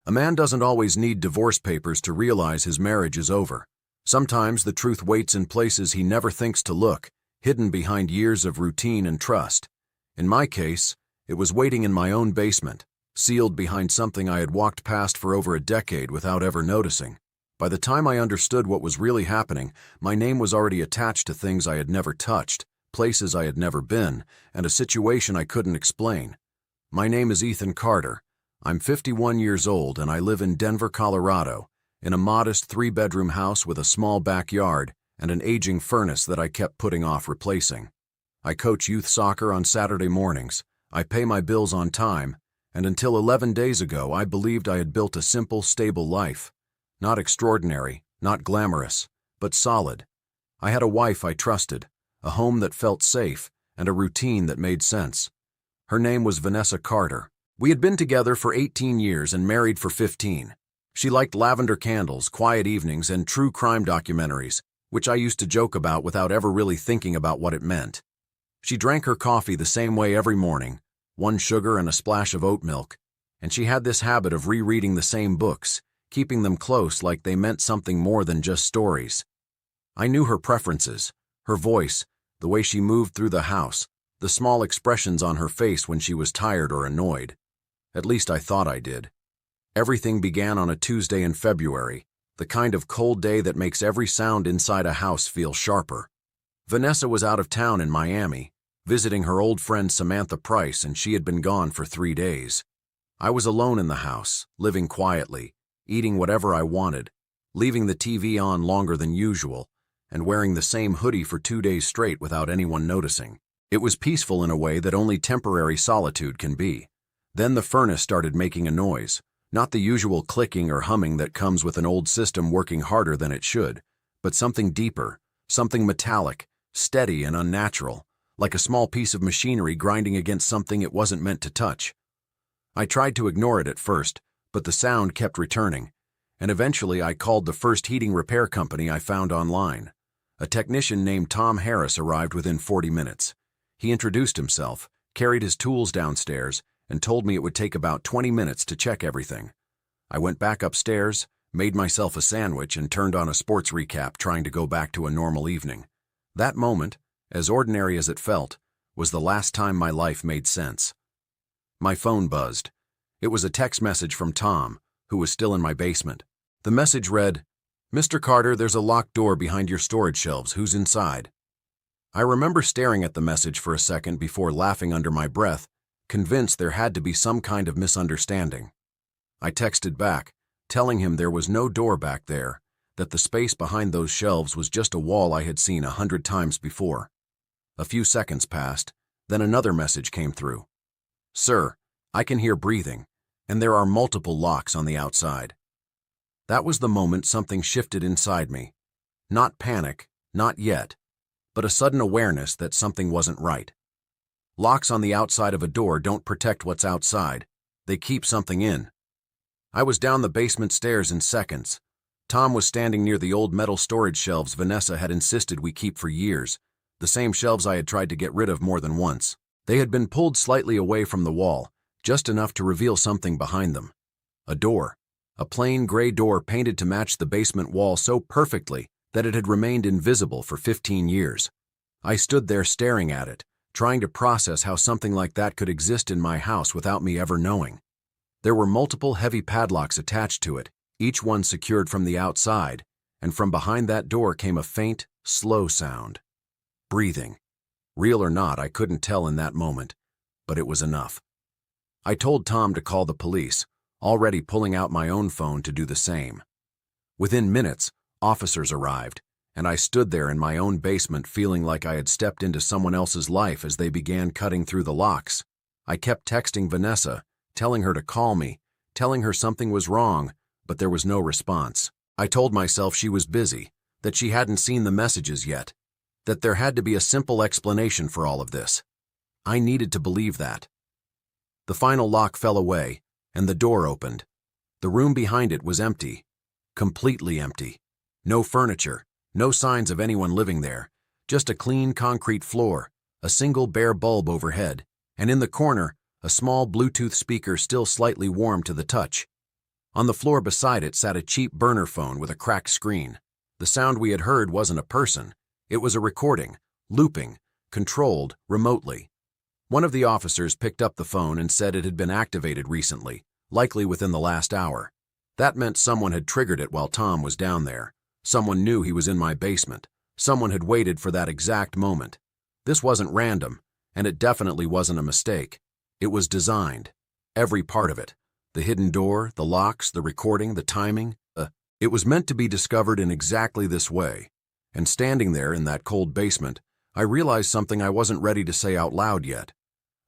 A man doesn't always need divorce papers to realize his marriage is over. Sometimes the truth waits in places he never thinks to look, hidden behind years of routine and trust. In my case, it was waiting in my own basement, sealed behind something I had walked past for over a decade without ever noticing. By the time I understood what was really happening, my name was already attached to things I had never touched, places I had never been, and a situation I couldn't explain. My name is Ethan Carter. I'm 51 years old and I live in Denver, Colorado, in a modest 3-bedroom house with a small backyard and an aging furnace that I kept putting off replacing. I coach youth soccer on Saturday mornings, I pay my bills on time, and until 11 days ago I believed I had built a simple, stable life. Not extraordinary, not glamorous, but solid. I had a wife I trusted, a home that felt safe, and a routine that made sense. Her name was Vanessa Carter. We had been together for 18 years and married for 15. She liked lavender candles, quiet evenings, and true crime documentaries, which I used to joke about without ever really thinking about what it meant. She drank her coffee the same way every morning, 1 sugar and a splash of oat milk, and she had this habit of rereading the same books, keeping them close like they meant something more than just stories. I knew her preferences, her voice, the way she moved through the house, the small expressions on her face when she was tired or annoyed. At least I thought I did. Everything began on a Tuesday in February, the kind of cold day that makes every sound inside a house feel sharper. Vanessa was out of town in Miami, visiting her old friend Samantha Price, and she had been gone for 3 days. I was alone in the house, living quietly, eating whatever I wanted, leaving the TV on longer than usual, and wearing the same hoodie for 2 days straight without anyone noticing. It was peaceful in a way that only temporary solitude can be. Then the furnace started making a noise, not the usual clicking or humming that comes with an old system working harder than it should, but something deeper, something metallic, steady and unnatural, like a small piece of machinery grinding against something it wasn't meant to touch. I tried to ignore it at first, but the sound kept returning, and eventually I called the first heating repair company I found online. A technician named Tom Harris arrived within 40 minutes. He introduced himself, carried his tools downstairs, and told me it would take about 20 minutes to check everything. I went back upstairs, made myself a sandwich, and turned on a sports recap, trying to go back to a normal evening. That moment, as ordinary as it felt, was the last time my life made sense. My phone buzzed. It was a text message from Tom, who was still in my basement. The message read, "Mr. Carter, there's a locked door behind your storage shelves. Who's inside?" I remember staring at the message for a second before laughing under my breath, convinced there had to be some kind of misunderstanding. I texted back, telling him there was no door back there, that the space behind those shelves was just a wall I had seen 100 times before. A few seconds passed, then another message came through. "Sir, I can hear breathing, and there are multiple locks on the outside." That was the moment something shifted inside me. Not panic, not yet, but a sudden awareness that something wasn't right. Locks on the outside of a door don't protect what's outside, they keep something in. I was down the basement stairs in seconds. Tom was standing near the old metal storage shelves Vanessa had insisted we keep for years, the same shelves I had tried to get rid of more than once. They had been pulled slightly away from the wall, just enough to reveal something behind them. A door. A plain gray door painted to match the basement wall so perfectly that it had remained invisible for 15 years. I stood there staring at it, trying to process how something like that could exist in my house without me ever knowing. There were multiple heavy padlocks attached to it, each one secured from the outside, and from behind that door came a faint, slow sound. Breathing. Real or not, I couldn't tell in that moment, but it was enough. I told Tom to call the police, already pulling out my own phone to do the same. Within minutes, officers arrived, and I stood there in my own basement feeling like I had stepped into someone else's life as they began cutting through the locks. I kept texting Vanessa, telling her to call me, telling her something was wrong, but there was no response. I told myself she was busy, that she hadn't seen the messages yet, that there had to be a simple explanation for all of this. I needed to believe that. The final lock fell away, and the door opened. The room behind it was empty, completely empty. No furniture, no signs of anyone living there, just a clean concrete floor, a single bare bulb overhead, and in the corner, a small Bluetooth speaker still slightly warm to the touch. On the floor beside it sat a cheap burner phone with a cracked screen. The sound we had heard wasn't a person. It was a recording, looping, controlled remotely. One of the officers picked up the phone and said it had been activated recently, likely within the last hour. That meant someone had triggered it while Tom was down there. Someone knew he was in my basement. Someone had waited for that exact moment. This wasn't random, and it definitely wasn't a mistake. It was designed. Every part of it. The hidden door, the locks, the recording, the timing. It was meant to be discovered in exactly this way. And standing there in that cold basement, I realized something I wasn't ready to say out loud yet.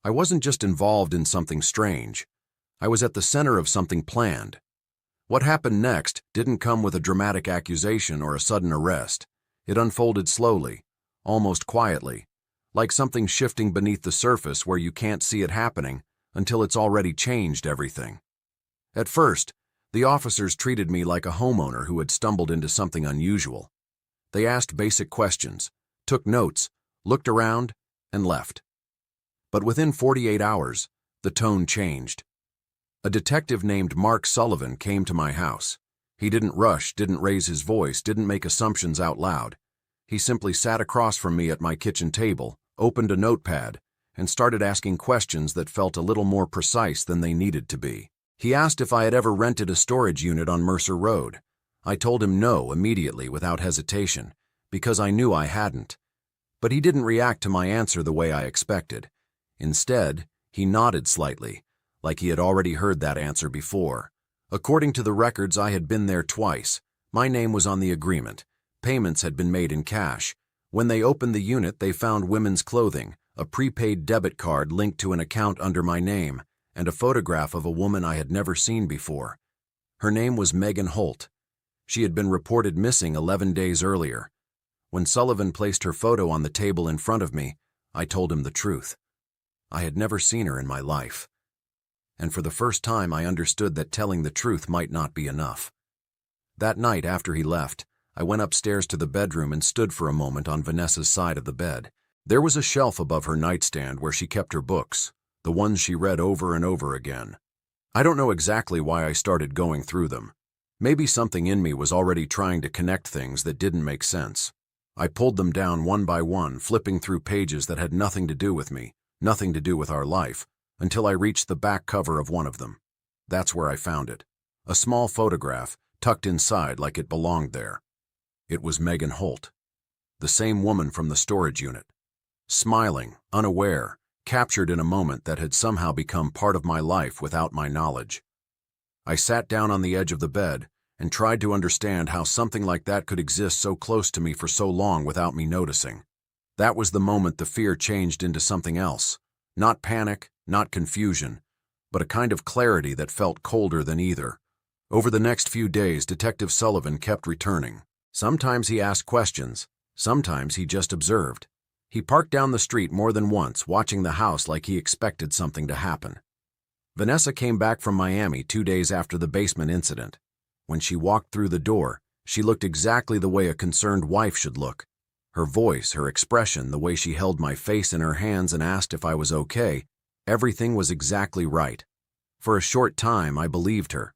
I wasn't just involved in something strange. I was at the center of something planned. What happened next didn't come with a dramatic accusation or a sudden arrest. It unfolded slowly, almost quietly, like something shifting beneath the surface where you can't see it happening until it's already changed everything. At first, the officers treated me like a homeowner who had stumbled into something unusual. They asked basic questions, took notes, looked around, and left. But within 48 hours, the tone changed. A detective named Mark Sullivan came to my house. He didn't rush, didn't raise his voice, didn't make assumptions out loud. He simply sat across from me at my kitchen table, opened a notepad, and started asking questions that felt a little more precise than they needed to be. He asked if I had ever rented a storage unit on Mercer Road. I told him no immediately without hesitation, because I knew I hadn't. But he didn't react to my answer the way I expected. Instead, he nodded slightly, like he had already heard that answer before. According to the records, I had been there twice. My name was on the agreement. Payments had been made in cash. When they opened the unit, they found women's clothing, a prepaid debit card linked to an account under my name, and a photograph of a woman I had never seen before. Her name was Megan Holt. She had been reported missing 11 days earlier. When Sullivan placed her photo on the table in front of me, I told him the truth. I had never seen her in my life. And for the first time, I understood that telling the truth might not be enough. That night after he left, I went upstairs to the bedroom and stood for a moment on Vanessa's side of the bed. There was a shelf above her nightstand where she kept her books, the ones she read over and over again. I don't know exactly why I started going through them. Maybe something in me was already trying to connect things that didn't make sense. I pulled them down one by one, flipping through pages that had nothing to do with me, nothing to do with our life, until I reached the back cover of one of them. That's where I found it. A small photograph, tucked inside like it belonged there. It was Megan Holt, the same woman from the storage unit. Smiling, unaware, captured in a moment that had somehow become part of my life without my knowledge. I sat down on the edge of the bed and tried to understand how something like that could exist so close to me for so long without me noticing. That was the moment the fear changed into something else. Not panic, not confusion, but a kind of clarity that felt colder than either. Over the next few days, Detective Sullivan kept returning. Sometimes he asked questions, sometimes he just observed. He parked down the street more than once, watching the house like he expected something to happen. Vanessa came back from Miami 2 days after the basement incident. When she walked through the door, she looked exactly the way a concerned wife should look. Her voice, her expression, the way she held my face in her hands and asked if I was okay, everything was exactly right. For a short time, I believed her.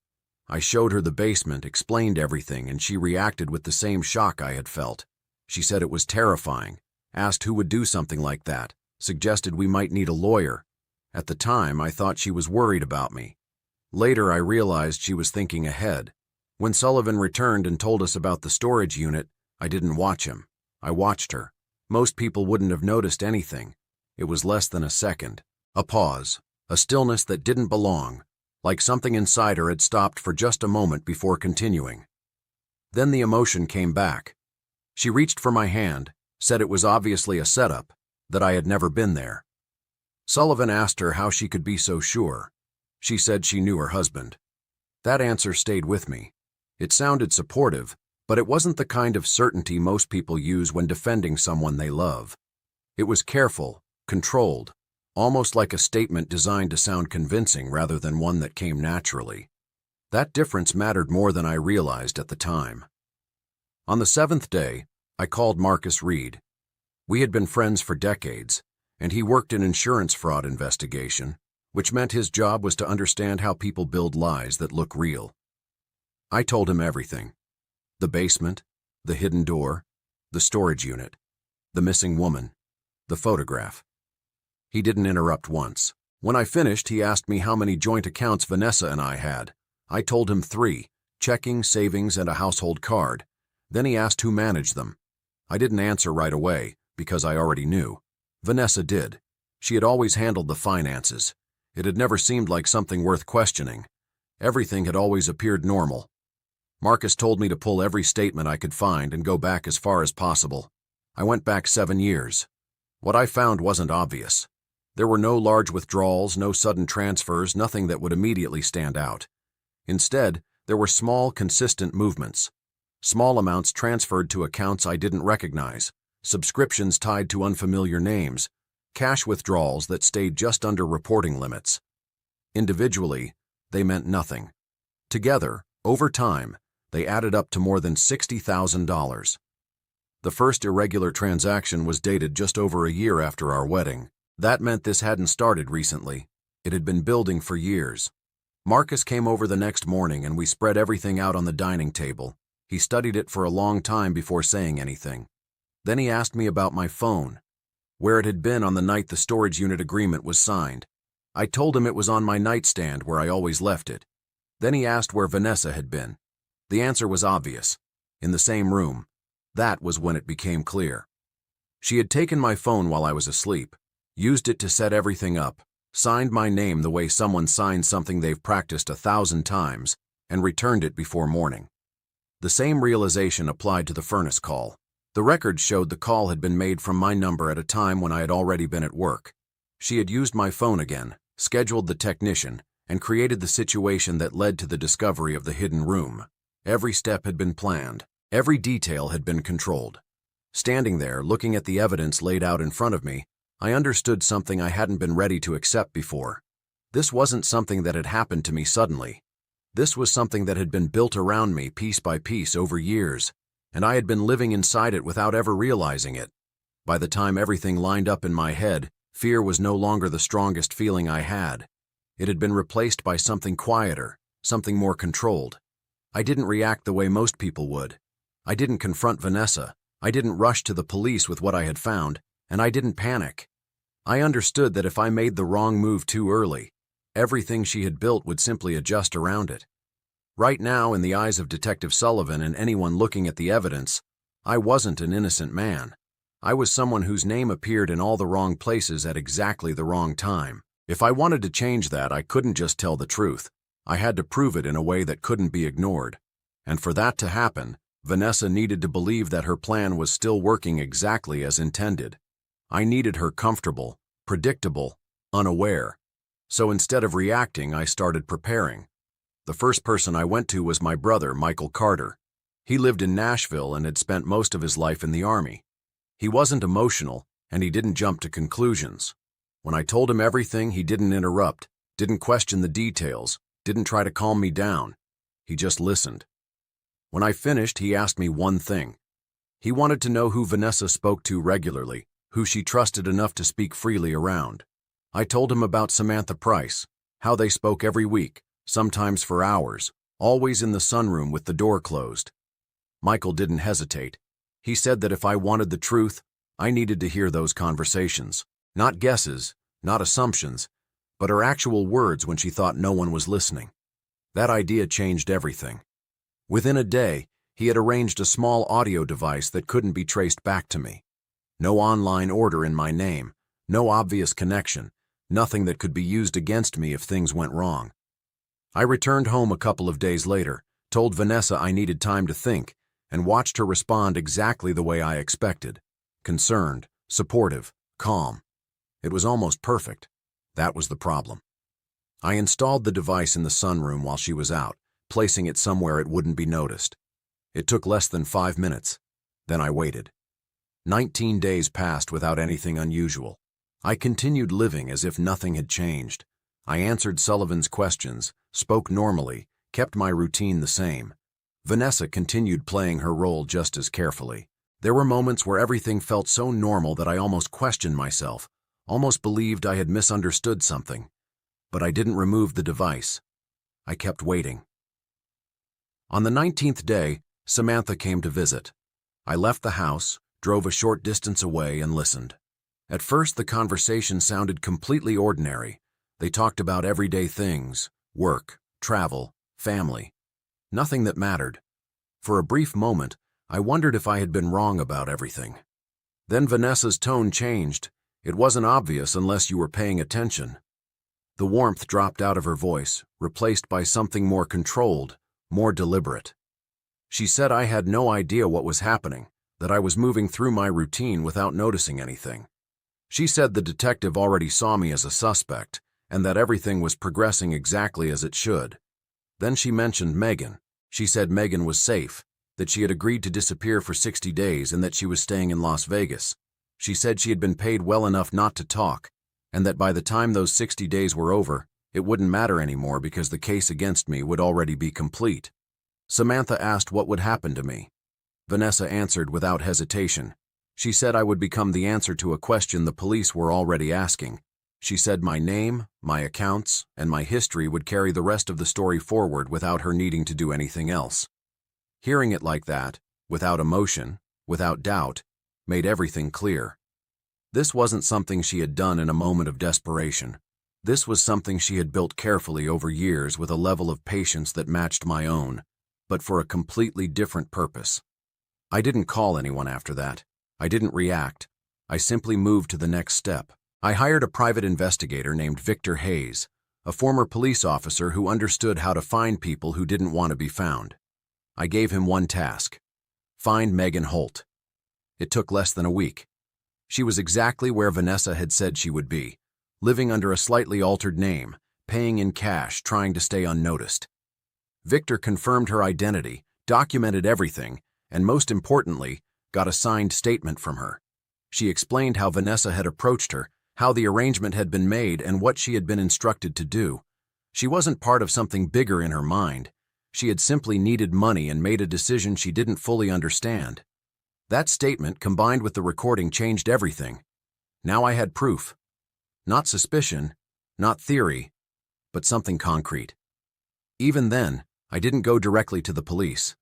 I showed her the basement, explained everything, and she reacted with the same shock I had felt. She said it was terrifying, asked who would do something like that, suggested we might need a lawyer. At the time, I thought she was worried about me. Later, I realized she was thinking ahead. When Sullivan returned and told us about the storage unit, I didn't watch him. I watched her. Most people wouldn't have noticed anything. It was less than a second. A pause. A stillness that didn't belong, like something inside her had stopped for just a moment before continuing. Then the emotion came back. She reached for my hand, said it was obviously a setup, that I had never been there. Sullivan asked her how she could be so sure. She said she knew her husband. That answer stayed with me. It sounded supportive, but it wasn't the kind of certainty most people use when defending someone they love. It was careful, controlled, almost like a statement designed to sound convincing rather than one that came naturally. That difference mattered more than I realized at the time. On the 7th day, I called Marcus Reed. We had been friends for decades, and he worked in insurance fraud investigation, which meant his job was to understand how people build lies that look real. I told him everything. The basement, the hidden door, the storage unit, the missing woman, the photograph. He didn't interrupt once. When I finished, he asked me how many joint accounts Vanessa and I had. I told him 3, checking, savings, and a household card. Then he asked who managed them. I didn't answer right away, because I already knew. Vanessa did. She had always handled the finances. It had never seemed like something worth questioning. Everything had always appeared normal. Marcus told me to pull every statement I could find and go back as far as possible. I went back 7 years. What I found wasn't obvious. There were no large withdrawals, no sudden transfers, nothing that would immediately stand out. Instead, there were small, consistent movements. Small amounts transferred to accounts I didn't recognize, subscriptions tied to unfamiliar names, cash withdrawals that stayed just under reporting limits. Individually, they meant nothing. Together, over time, they added up to more than $60,000. The first irregular transaction was dated just over a year after our wedding. That meant this hadn't started recently. It had been building for years. Marcus came over the next morning and we spread everything out on the dining table. He studied it for a long time before saying anything. Then he asked me about my phone, where it had been on the night the storage unit agreement was signed. I told him it was on my nightstand where I always left it. Then he asked where Vanessa had been. The answer was obvious. In the same room. That was when it became clear. She had taken my phone while I was asleep, used it to set everything up, signed my name the way someone signs something they've practiced 1,000 times, and returned it before morning. The same realization applied to the furnace call. The records showed the call had been made from my number at a time when I had already been at work. She had used my phone again, scheduled the technician, and created the situation that led to the discovery of the hidden room. Every step had been planned. Every detail had been controlled. Standing there, looking at the evidence laid out in front of me, I understood something I hadn't been ready to accept before. This wasn't something that had happened to me suddenly. This was something that had been built around me piece by piece over years, and I had been living inside it without ever realizing it. By the time everything lined up in my head, fear was no longer the strongest feeling I had. It had been replaced by something quieter, something more controlled. I didn't react the way most people would. I didn't confront Vanessa. I didn't rush to the police with what I had found, and I didn't panic. I understood that if I made the wrong move too early, everything she had built would simply adjust around it. Right now, in the eyes of Detective Sullivan and anyone looking at the evidence, I wasn't an innocent man. I was someone whose name appeared in all the wrong places at exactly the wrong time. If I wanted to change that, I couldn't just tell the truth. I had to prove it in a way that couldn't be ignored. And for that to happen, Vanessa needed to believe that her plan was still working exactly as intended. I needed her comfortable, predictable, unaware. So instead of reacting, I started preparing. The first person I went to was my brother, Michael Carter. He lived in Nashville and had spent most of his life in the Army. He wasn't emotional, and he didn't jump to conclusions. When I told him everything, he didn't interrupt, didn't question the details, didn't try to calm me down. He just listened. When I finished, he asked me one thing. He wanted to know who Vanessa spoke to regularly, who she trusted enough to speak freely around. I told him about Samantha Price, how they spoke every week, sometimes for hours, always in the sunroom with the door closed. Michael didn't hesitate. He said that if I wanted the truth, I needed to hear those conversations. Not guesses, not assumptions, but her actual words when she thought no one was listening. That idea changed everything. Within a day, he had arranged a small audio device that couldn't be traced back to me. No online order in my name, no obvious connection, nothing that could be used against me if things went wrong. I returned home a couple of days later, told Vanessa I needed time to think, and watched her respond exactly the way I expected. Concerned, supportive, calm. It was almost perfect. That was the problem. I installed the device in the sunroom while she was out, placing it somewhere it wouldn't be noticed. It took less than 5 minutes. Then I waited. 19 days passed without anything unusual. I continued living as if nothing had changed. I answered Sullivan's questions, spoke normally, kept my routine the same. Vanessa continued playing her role just as carefully. There were moments where everything felt so normal that I almost questioned myself, almost believed I had misunderstood something. But I didn't remove the device. I kept waiting. On the 19th day, Samantha came to visit. I left the house, drove a short distance away, and listened. At first, the conversation sounded completely ordinary. They talked about everyday things, work, travel, family. Nothing that mattered. For a brief moment, I wondered if I had been wrong about everything. Then Vanessa's tone changed. It wasn't obvious unless you were paying attention. The warmth dropped out of her voice, replaced by something more controlled, more deliberate. She said I had no idea what was happening, that I was moving through my routine without noticing anything. She said the detective already saw me as a suspect, and that everything was progressing exactly as it should. Then she mentioned Megan. She said Megan was safe, that she had agreed to disappear for 60 days and that she was staying in Las Vegas. She said she had been paid well enough not to talk, and that by the time those 60 days were over, it wouldn't matter anymore because the case against me would already be complete. Samantha asked what would happen to me. Vanessa answered without hesitation. She said I would become the answer to a question the police were already asking. She said my name, my accounts, and my history would carry the rest of the story forward without her needing to do anything else. Hearing it like that, without emotion, without doubt, made everything clear. This wasn't something she had done in a moment of desperation. This was something she had built carefully over years with a level of patience that matched my own, but for a completely different purpose. I didn't call anyone after that. I didn't react. I simply moved to the next step. I hired a private investigator named Victor Hayes, a former police officer who understood how to find people who didn't want to be found. I gave him one task: find Megan Holt. It took less than a week. She was exactly where Vanessa had said she would be, living under a slightly altered name, paying in cash, trying to stay unnoticed. Victor confirmed her identity, documented everything, and most importantly, got a signed statement from her. She explained how Vanessa had approached her, how the arrangement had been made, and what she had been instructed to do. She wasn't part of something bigger in her mind. She had simply needed money and made a decision she didn't fully understand. That statement, combined with the recording, changed everything. Now I had proof. Not suspicion, not theory, but something concrete. Even then, I didn't go directly to the police.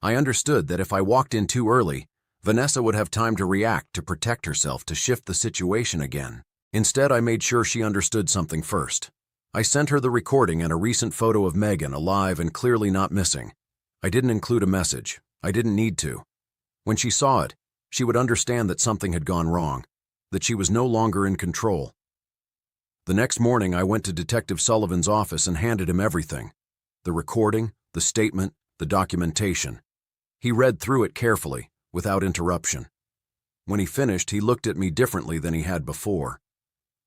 I understood that if I walked in too early, Vanessa would have time to react, to protect herself, to shift the situation again. Instead, I made sure she understood something first. I sent her the recording and a recent photo of Megan, alive and clearly not missing. I didn't include a message. I didn't need to. When she saw it, she would understand that something had gone wrong, that she was no longer in control. The next morning, I went to Detective Sullivan's office and handed him everything: the recording, the statement, the documentation. He read through it carefully, without interruption. When he finished, he looked at me differently than he had before.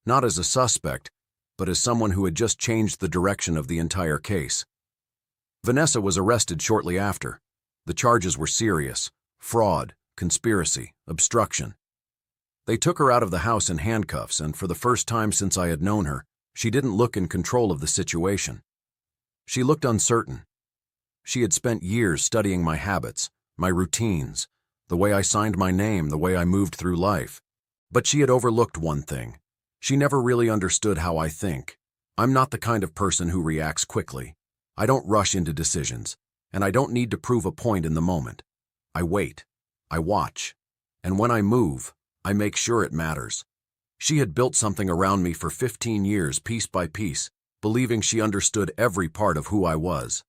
Not as a suspect, but as someone who had just changed the direction of the entire case. Vanessa was arrested shortly after. The charges were serious: fraud, conspiracy, obstruction. They took her out of the house in handcuffs, and for the first time since I had known her, she didn't look in control of the situation. She looked uncertain. She had spent years studying my habits, my routines, the way I signed my name, the way I moved through life. But she had overlooked one thing. She never really understood how I think. I'm not the kind of person who reacts quickly. I don't rush into decisions, and I don't need to prove a point in the moment. I wait, I watch, and when I move, I make sure it matters. She had built something around me for 15 years, piece by piece, believing she understood every part of who I was.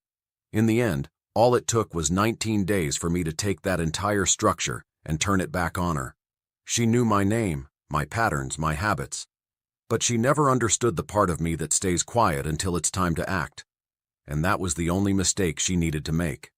In the end, all it took was 19 days for me to take that entire structure and turn it back on her. She knew my name, my patterns, my habits. But she never understood the part of me that stays quiet until it's time to act. And that was the only mistake she needed to make.